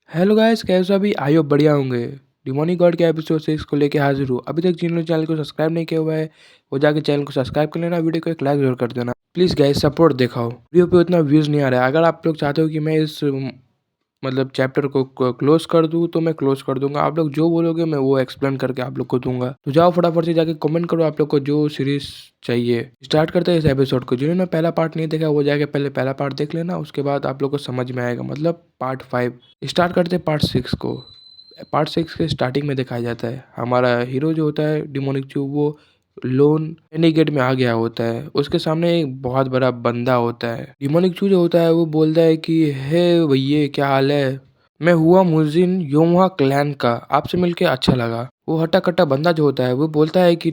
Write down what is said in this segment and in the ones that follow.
Hello guys, कैसे हो? अभी आई होप बढ़िया होंगे। डिमोनिक गॉड के एपिसोड 6 को लेके हाजिर हूँ। अभी तक जिन्होंने चैनल को सब्सक्राइब नहीं किया हुआ है वो जाके चैनल को सब्सक्राइब कर लेना, वीडियो को एक लाइक जरूर कर देना। प्लीज़ गाइस सपोर्ट दिखाओ। वीडियो पे उतना व्यूज़ नहीं आ रहा है। अगर आप लोग चाहते हो कि मैं इस मतलब चैप्टर को क्लोज कर दूँ तो मैं क्लोज कर दूंगा। आप लोग जो बोलोगे मैं वो एक्सप्लेन करके आप लोग को दूंगा। तो जाओ फटाफट से जाके कमेंट करो आप लोग को जो सीरीज चाहिए। स्टार्ट करते हैं इस एपिसोड को। जिन्होंने पहला पार्ट नहीं देखा वो जाके पहले पहला पार्ट देख लेना, उसके बाद आप लोग को समझ में आएगा। मतलब पार्ट 5 स्टार्ट करते हैं पार्ट 6 को। पार्ट 6 के स्टार्टिंग में दिखाया जाता है हमारा हीरो जो होता है डिमोनिक चू, वो लोन रेनिगेट में आ गया होता है। उसके सामने एक बहुत बड़ा बंदा होता है। डिमोनिक चू जो होता है वो बोलता है कि हे भैया क्या हाल है, मैं हुआ मुजिन योमहा क्लैन का, आपसे मिलके अच्छा लगा। वो हट्टा कट्टा बंदा जो होता है वो बोलता है कि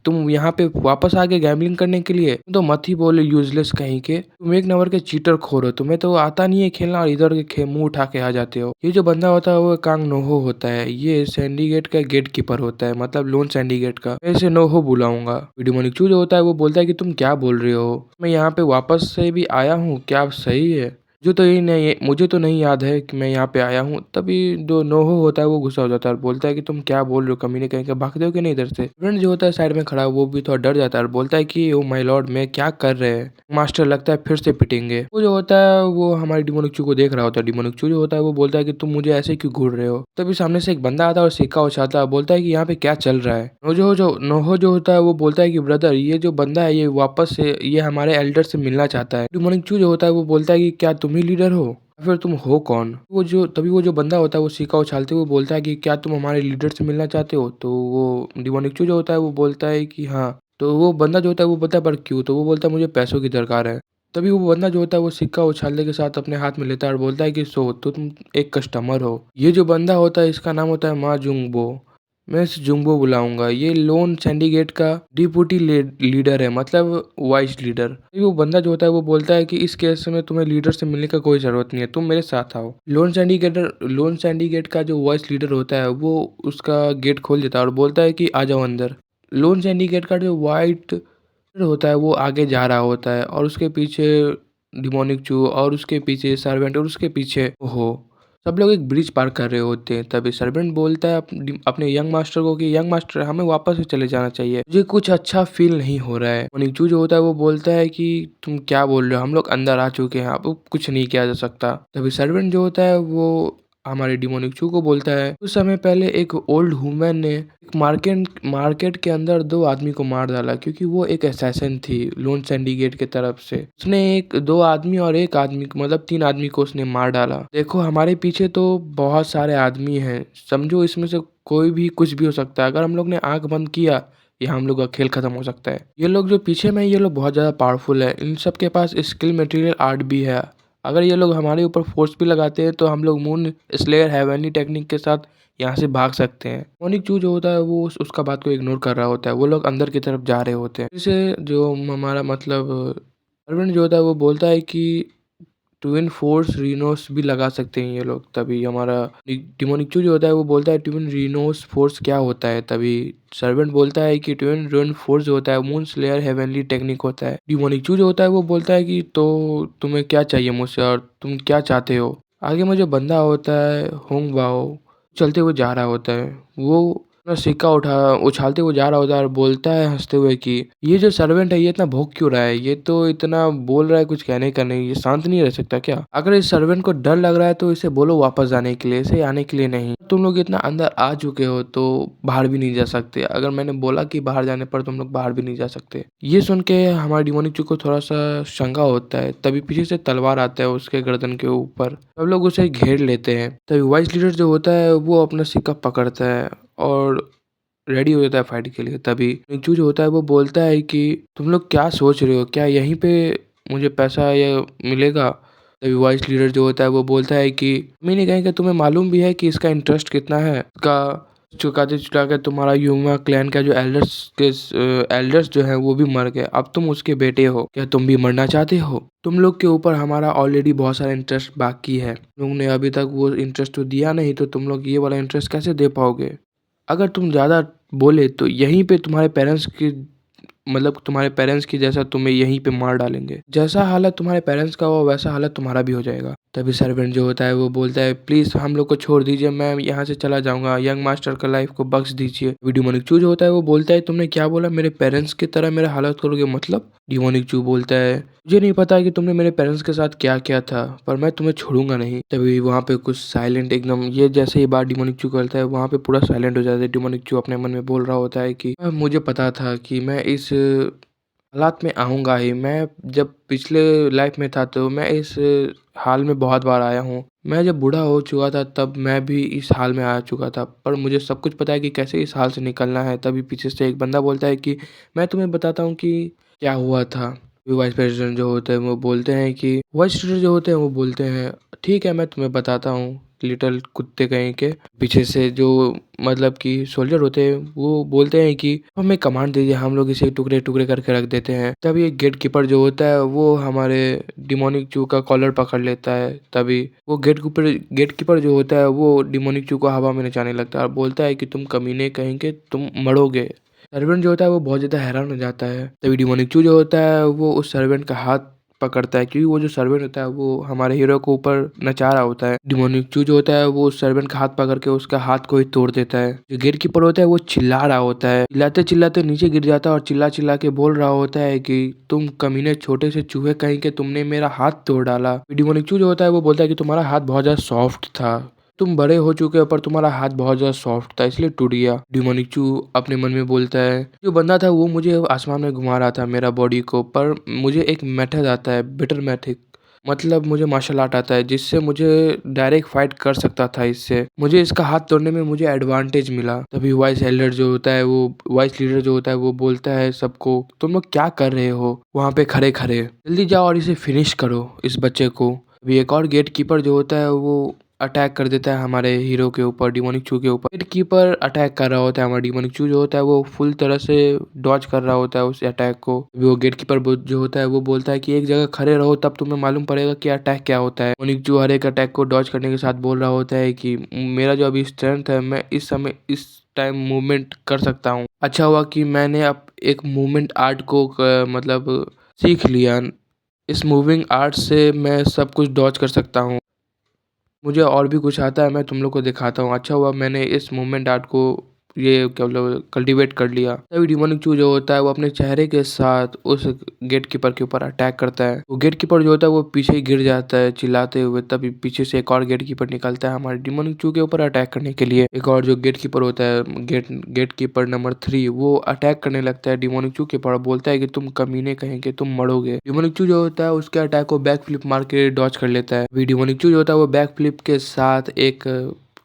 तुम यहाँ पे वापस आ गए गैम्बलिंग करने के लिए, तो मत ही बोले यूजलेस कहीं के, तुम एक नंबर के चीटर खोर हो, तुम्हें तो आता नहीं है खेलना और इधर के मुंह उठा के आ जाते हो। ये जो बंदा होता है वो कांग नोहो होता है। ये सैंडीगेट का गेट कीपर होता है, मतलब लोन सैंडीगेट का। मैं इसे नोहो बुलाऊंगा। डिमोनिक जो होता है वो बोलता है कि तुम क्या बोल रहे हो, मैं यहाँ पे वापस से भी आया हूँ, क्या आप सही है? मुझे तो नहीं याद है कि मैं यहाँ पे आया हूँ। तभी जो नोहो होता है वो गुस्सा हो जाता है और बोलता है कि तुम क्या बोल रहे हो, कमीने कहीं का भागते हो कि नहीं इधर से। फ्रेंड जो होता है साइड में खड़ा है वो भी थोड़ा डर जाता है और बोलता है कि ओ माय लॉर्ड, मैं क्या कर रहे हैं मास्टर, लगता है फिर से पिटेंगे। वो जो होता है वो हमारे डिमोनिक को देख रहा होता है। डिमोनिक जो होता है वो बोलता है कि तुम मुझे ऐसे क्यों घूर रहे हो। तभी सामने से एक बंदा आता है और सिक्का उछालता है, बोलता है कि यहाँ पे क्या चल रहा है। नोहो जो होता है वो बोलता है कि ब्रदर, ये जो बंदा है ये वापस से ये हमारे एल्डर से मिलना चाहता है। डिमोनिक जो होता है वो बोलता है कि क्या तुम ही लीडर हो या फिर तुम हो कौन? वो जो बंदा होता है वो सिक्का उछालते हुए बोलता है कि क्या तुम हमारे लीडर से मिलना चाहते हो? तो वो डिमोनिक जो होता है वो बोलता है कि हाँ। तो वो बंदा जो होता है वो बोलता है पर क्यों? तो वो बोलता है मुझे पैसों की दरकार है। तभी वो बंदा जो होता है वो सिक्का उछालने के साथ अपने हाथ में लेता है और बोलता है कि सो तो तुम एक कस्टमर हो। ये जो बंदा होता है इसका नाम होता है मा जुंगबो। मैं इस जुंगबो बुलाऊंगा। ये लोन सिंडिकेट का डिप्टी लीडर है, मतलब वाइस लीडर। वो बंदा जो होता है वो बोलता है कि इस केस में तुम्हें लीडर से मिलने का कोई जरूरत नहीं है, तुम मेरे साथ आओ। लोन सिंडिकेट का जो वाइस लीडर होता है वो उसका गेट खोल देता है और बोलता है कि आ जाओ अंदर। लोन सिंडिकेट का जो वाइट होता है वो आगे जा रहा होता है और उसके पीछे डिमोनिक चू और उसके पीछे सर्वेंट और उसके पीछे हो सब लोग एक ब्रिज पार कर रहे होते हैं। तभी सर्वेंट बोलता है अपने यंग मास्टर को कि यंग मास्टर, हमें वापस से चले जाना चाहिए, मुझे कुछ अच्छा फील नहीं हो रहा है। डिमोनिक चू जो होता है वो बोलता है कि तुम क्या बोल रहे हो, हम लोग अंदर आ चुके हैं, अब कुछ नहीं किया जा सकता। तभी सर्वेंट जो होता है वो हमारे डिमोनिक चू को बोलता है कुछ समय पहले एक ओल्ड वुमन ने एक मार्केट के अंदर दो आदमी को मार डाला क्योंकि वो एक असैसिन थी लोन सिंडिकेट के तरफ से। उसने एक दो आदमी और एक आदमी मतलब तीन आदमी को उसने मार डाला। देखो हमारे पीछे तो बहुत सारे आदमी हैं, समझो इसमें से कोई भी कुछ भी हो सकता है। अगर हम लोग ने आंख बंद किया ये हम लोग का खेल खत्म हो सकता है। ये लोग जो पीछे में ये लोग बहुत ज्यादा पावरफुल है, इन सब के पास स्किल मटेरियल आर्ट भी है। अगर ये लोग हमारे ऊपर फोर्स भी लगाते हैं तो हम लोग मून स्लेयर हेवनली टेक्निक के साथ यहाँ से भाग सकते हैं। मोनिक चू जो होता है वो उसका बात को इग्नोर कर रहा होता है। वो लोग अंदर की तरफ जा रहे होते हैं। इसे जो हमारा मतलब अरविंद जो होता है वो बोलता है कि ट्विन फोर्स रीनोस भी लगा सकते हैं ये लोग। तभी हमारा डिमोनिक जो होता है वो बोलता है ट्विन रीनोस फोर्स क्या होता है? तभी सर्वेंट बोलता है कि ट्विन रेन फोर्स जो होता है मून स्लेयर हेवनली टेक्निक होता है। डिमोनिक जो होता है वो बोलता है कि तो तुम्हें क्या चाहिए मुझसे और तुम क्या चाहते हो? आगे में जो बंदा होता है होंग बाओ चलते हुए जा रहा होता है। वो अपना सिक्का उछालते हुए जा रहा होता है और बोलता है हंसते हुए कि ये जो सर्वेंट है ये इतना भौंक क्यों रहा है, ये तो इतना बोल रहा है कुछ कहने का नहीं, ये शांत नहीं रह सकता क्या? अगर इस सर्वेंट को डर लग रहा है तो इसे बोलो वापस जाने के लिए, इसे आने के लिए नहीं। तुम लोग इतना अंदर आ चुके हो तो बाहर भी नहीं जा सकते। अगर मैंने बोला कि बाहर जाने पर तुम लोग बाहर भी नहीं जा सकते। ये सुन के हमारे डिमोनिक को थोड़ा सा शंका होता है। तभी पीछे से तलवार आता है उसके गर्दन के ऊपर, सब लोग उसे घेर लेते हैं। तभी वाइस लीडर जो होता है वो अपना सिक्का पकड़ता है और रेडी हो जाता है फाइट के लिए। तभी निंचू जो होता है वो बोलता है कि तुम लोग क्या सोच रहे हो, क्या यहीं पे मुझे पैसा ये मिलेगा? तभी वाइस लीडर जो होता है वो बोलता है कि मैंने कहा कि तुम्हें मालूम भी है कि इसका इंटरेस्ट कितना है? इसका चुकाते चुकाते तुम्हारा युमा क्लैन का जो एल्डर्स जो है वो भी मर गए, अब तुम उसके बेटे हो, क्या तुम भी मरना चाहते हो? तुम लोग के ऊपर हमारा ऑलरेडी बहुत सारा इंटरेस्ट बाकी है, तुम लोग ने अभी तक वो इंटरेस्ट तो दिया नहीं, तो तुम लोग ये वाला इंटरेस्ट कैसे दे पाओगे? अगर तुम ज़्यादा बोले तो यहीं पे तुम्हारे पेरेंट्स की मतलब तुम्हारे पेरेंट्स की जैसा तुम्हें यहीं पे मार डालेंगे। जैसा हालत तुम्हारे पेरेंट्स का हुआ वैसा हालत तुम्हारा भी हो जाएगा। तभी सर्वेंट जो होता है वो बोलता है प्लीज हम लोग को छोड़ दीजिए, मैं यहाँ से चला जाऊंगा, यंग मास्टर का लाइफ को बख्श दीजिए। डिमोनिक चू जो होता है वो बोलता है तुमने क्या बोला, मेरे पेरेंट्स की तरह मेरा हालत करोगे मतलब? डिमोनिक चू बोलता है मुझे नहीं पता कि तुमने मेरे पेरेंट्स के साथ क्या किया था, पर मैं तुम्हें छोड़ूंगा नहीं। तभी वहाँ पे कुछ साइलेंट एकदम, ये जैसे ही बात डिमोनिक चू करता है वहाँ पे पूरा साइलेंट हो जाता है। डिमोनिक चू अपने मन में बोल रहा होता है कि मुझे पता था कि मैं इस हालात में आऊँगा ही। मैं जब पिछले लाइफ में था तो मैं इस हाल में बहुत बार आया हूँ। मैं जब बूढ़ा हो चुका था तब मैं भी इस हाल में आ चुका था, पर मुझे सब कुछ पता है कि कैसे इस हाल से निकलना है। तभी पीछे से एक बंदा बोलता है कि मैं तुम्हें बताता हूँ कि क्या हुआ था। वाइस प्रेसिडेंट जो होते हैं वो बोलते हैं कि वाइस लीडर जो होते हैं वो बोलते हैं ठीक है मैं तुम्हें बताता हूँ लिटिल कुत्ते कहीं के। पीछे से जो मतलब कि सोल्जर होते हैं वो बोलते हैं कि हमें कमांड दीजिए, हम लोग इसे टुकड़े टुकड़े करके रख देते हैं। तभी एक गेट कीपर जो होता है वो हमारे डिमोनिक चू का कॉलर पकड़ लेता है। तभी वो गेट कीपर जो होता है वो डिमोनिक चू को हवा में नचाने लगता है और बोलता है कि तुम कमीने कहीं के, तुम मरोगे। सर्वेंट जो होता है वो बहुत ज़्यादा हैरान हो जाता है। तभी डिमोनिक चू जो होता है वो उस सर्वेंट का हाथ पकड़ता है, क्योंकि वो जो सर्वेंट होता है वो हमारे हीरो को ऊपर नचा रहा होता है। डिमोनिक चू जो होता है वो उस सर्वेंट का हाथ पकड़ के उसका हाथ को ही तोड़ देता है। जो गेट कीपर होता है वो चिल्ला रहा होता है, चिल्लाते चिल्लाते नीचे गिर जाता है और चिल्ला चिल्ला के बोल रहा होता है कि तुम कमीने छोटे से चूहे कहीं के, तुमने मेरा हाथ तोड़ डाला। डिमोनिक चू जो होता है वो बोलता है कि तुम्हारा हाथ बहुत ज्यादा सॉफ्ट था, तुम बड़े हो चुके हो पर तुम्हारा हाथ बहुत ज्यादा सॉफ्ट था इसलिए टूट गया। डिमोनिक चू अपने मन में बोलता है जो बंदा था वो मुझे आसमान में घुमा रहा था मेरा बॉडी को, पर मुझे एक मेथड आता है, बेटर मेथड, मतलब मुझे मार्शल आर्ट आता है जिससे मुझे डायरेक्ट फाइट कर सकता था। इससे मुझे इसका हाथ तोड़ने में मुझे एडवांटेज मिला। तभी वाइस एल्डर जो होता है वो वाइस लीडर जो होता है वो बोलता है सबको तुम लोग क्या कर रहे हो वहाँ पे खड़े खड़े, जल्दी जाओ और इसे फिनिश करो इस बच्चे को। अभी एक और गेट कीपर जो होता है वो अटैक कर देता है हमारे हीरो के ऊपर, डिमोनिक चू के ऊपर। गेट कीपर अटैक कर रहा होता है, हमारा डिमोनिक चू जो होता है वो फुल तरह से डॉज कर रहा होता है उस अटैक को। वो गेट कीपर जो होता है वो बोलता है कि एक जगह खड़े रहो तब तुम्हें मालूम पड़ेगा कि अटैक क्या होता है। डिमोनिक चू हर एक अटैक को डॉज करने के साथ बोल रहा होता है कि मेरा जो अभी स्ट्रेंथ है मैं इस समय इस टाइम मूवमेंट कर सकता हूँ। अच्छा हुआ कि मैंने अब एक मूवमेंट आर्ट को मतलब सीख लिया। इस मूविंग आर्ट से मैं सब कुछ डॉज कर सकता हूँ। मुझे और भी कुछ आता है, मैं तुम लोग को दिखाता हूँ। अच्छा हुआ मैंने इस मूवमेंट आर्ट को ये क्या बोलो कल्टीवेट कर लिया। तभी डिमोनिक चू जो होता है वो अपने चेहरे के साथ उस गेट कीपर के ऊपर अटैक करता है। वो गेट कीपर जो होता है वो पीछे गिर जाता है चिल्लाते हुए। तभी पीछे से एक और गेट कीपर निकलता है हमारे डिमोनिक चू के ऊपर अटैक करने के लिए। एक और जो गेट कीपर होता है गेट कीपर नंबर 3 वो अटैक करने लगता है डिमोनिक चू के ऊपर, बोलता है कि तुम कमीने कहेंगे, तुम मरोगे। डिमोनिक चू जो होता है उसके अटैक को बैक फ्लिप मार के डॉज कर लेता है। डिमोनिक चू जो होता है वो बैक फ्लिप के साथ एक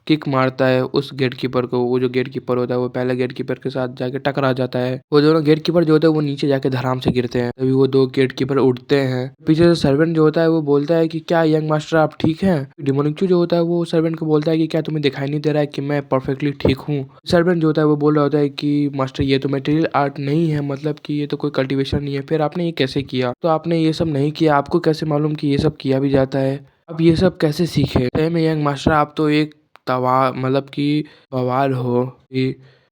किक मारता है उस गेट कीपर को। वो जो गेट कीपर होता है वो पहले गेट कीपर के साथ जाके टकरा जाता है। वो दोनों गेट कीपर जो होते हैं वो नीचे जाके धड़ाम से गिरते हैं। तभी वो दो गेट कीपर उठते हैं। पीछे से सर्वेंट जो होता है वो बोलता है कि क्या यंग मास्टर आप ठीक हैं? डिमोनिक चू जो होता है वो सर्वेंट को बोलता है कि क्या तुम्हें दिखाई नहीं दे रहा है कि मैं परफेक्टली ठीक हूँ? सर्वेंट जो होता है वो बोल रहा होता है कि मास्टर ये तो मटेरियल आर्ट नहीं है, मतलब कि ये तो कोई कल्टीवेशन नहीं है, फिर आपने ये कैसे किया? तो आपने ये सब नहीं किया, आपको कैसे मालूम कि ये सब किया भी जाता है? अब ये सब कैसे सीखे? सही में यंग मास्टर आप तो एक तवा मतलब कि बवाल हो। कि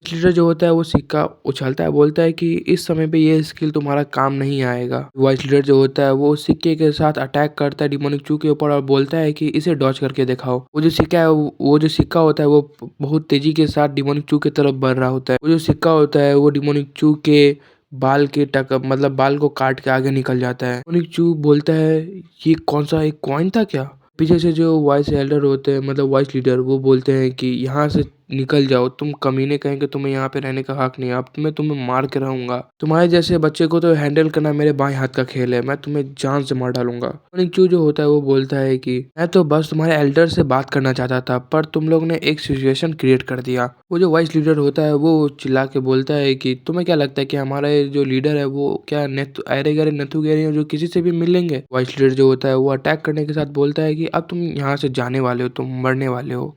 लीडर जो होता है वो सिक्का उछलता है, बोलता है कि इस समय पे ये स्किल तुम्हारा काम नहीं आएगा। वाइस लीडर जो होता है वो सिक्के के साथ अटैक करता है डिमोनिक चू के ऊपर और बोलता है कि इसे डॉज करके दिखाओ। वो जो सिक्का है वो जो सिक्का होता है वो बहुत तेजी के साथ डिमोनिक चू की तरफ बढ़ रहा होता है। वो जो सिक्का होता है वो डिमोनिक चू के बाल के मतलब बाल को काट के आगे निकल जाता है। डिमोनिक चू बोलता है ये कौन सा एक कॉइन था क्या? पीछे से जो वाइस एल्डर होते हैं मतलब वाइस लीडर वो बोलते हैं कि यहाँ से निकल जाओ, तुम कमीने कहेंगे, तुम्हें यहाँ पे रहने का हक नहीं है, अब मैं तुम्हें मार के रहूंगा। तुम्हारे जैसे बच्चे को तो हैंडल करना मेरे बाएं हाथ का खेल है, मैं तुम्हें जान से मार डालूंगा। चू जो होता है वो बोलता है कि मैं तो बस तुम्हारे एल्डर से बात करना चाहता था, पर तुम लोग ने एक सिचुएशन क्रिएट कर दिया। वो जो वाइस लीडर होता है वो चिल्ला के बोलता है कि तुम्हें क्या लगता है कि हमारा जो लीडर है वो क्या अरे गरे नथु गरे जो किसी से भी मिल लेंगे? वाइस लीडर जो होता है वो अटैक करने के साथ बोलता है कि अब तुम यहाँ से जाने वाले हो, तुम मरने वाले हो।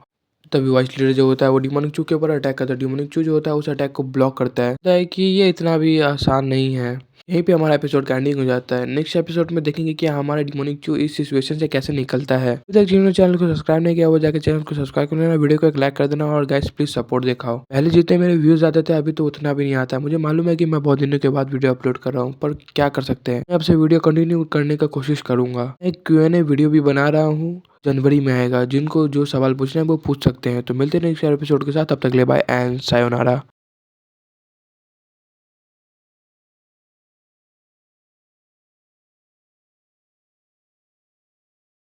तभी वाइस लीडर जो होता है वो डिमोनिक चू के ऊपर अटैक करता है। डिमोनिक चू जो होता है उस अटैक को ब्लॉक करता है कि ये इतना भी आसान नहीं है, यहीं पे हमारा एपिसोड का एंडिंग हो जाता है। नेक्स्ट एपिसोड में देखेंगे कि हमारा डिमोनिक चू इस सिचुएशन से कैसे निकलता है। अभी तक जिन्होंने चैनल को सब्सक्राइब नहीं किया वो जाके चैनल को सब्सक्राइब कर लेना, वीडियो को एक लाइक कर देना और गाइस प्लीज सपोर्ट दिखाओ। पहले जितने मेरे व्यूज आते थे अभी तो उतना भी नहीं आता। मुझे मालूम है कि मैं बहुत दिनों के बाद वीडियो अपलोड कर रहा हूँ, पर क्या कर सकते हैं, मैं आपसे वीडियो कंटिन्यू करने का कोशिश करूंगा। एक Q&A वीडियो भी बना रहा हूँ, जनवरी में आएगा। जिनको जो सवाल पूछना है वो पूछ सकते हैं। तो मिलते हैं नेक्स्ट एपिसोड के साथ, तब तक के लिए बाय एंड सायोनारा।